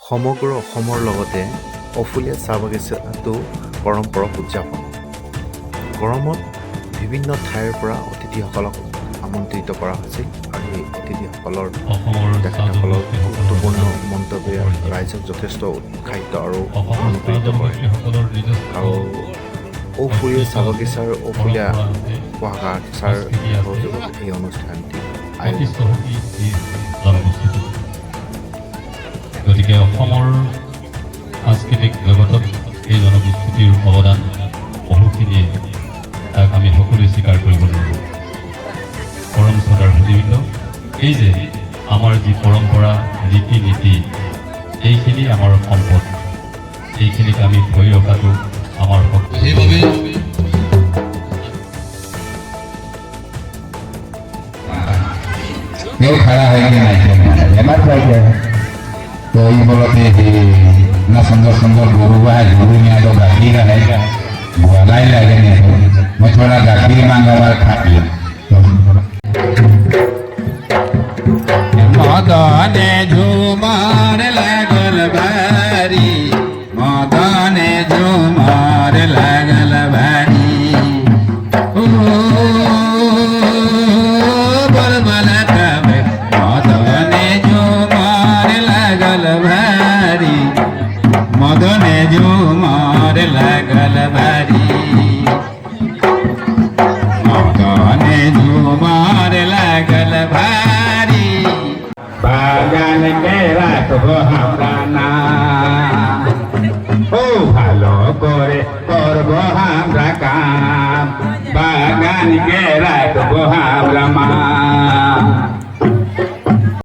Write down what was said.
সমগ্ৰ অসমৰ লগতে অফুলীয়া চাহ বাগিচাটো পৰম্পৰা উদযাপন। গৰমত বিভিন্ন ঠাইৰ পৰা অতিথিসকলক আমন্ত্ৰিত কৰা হৈছিল আৰু এই অতিথিসকলৰ তেখেতসকলৰ গুৰুত্বপূৰ্ণ মন্তব্যই ৰাইজক যথেষ্ট উৎসাহিত আৰু অনুপ্ৰেৰিত কৰে। আৰু ঔফুলীয়া চাহ বাগিচাৰ ঔফুলীয়া পঢ়াগাৰচাৰ সহযোগত এই অনুষ্ঠানটি আয়োজন। গতিকে অসমৰ সাংস্কৃতিক জগতত এই জনগোষ্ঠীটিৰ অৱদান বহুখিনিয়ে তাক আমি সকলোৱে স্বীকাৰ কৰিব নোৱাৰোঁ। পৰম শ্ৰদ্ধাৰ সুধীবৃন্দ, এই যে আমাৰ যি পৰম্পৰা ৰীতি নীতি এইখিনি আমাৰ সম্পদ, এইখিনিক আমি ধৰি ৰখাটো আমাৰ শক্তি। সেইবাবে खड़ा है कि नहीं तो ये बोलते इतना सुंदर सुंदर गुरु है गुरु में तो गाखी का है लाई लगे नहीं तो मैं थोड़ा गाखी मांगा बार खा लिया मदने झूमर लगल भारी मदने झूमर लगल भारी मदने झूमर लगल भारी मदने झूमर लगल भारी बागान के राखबो हमरा नाम ओ भालो करे करबो हमरा काम बागान के राखबो हमरा मान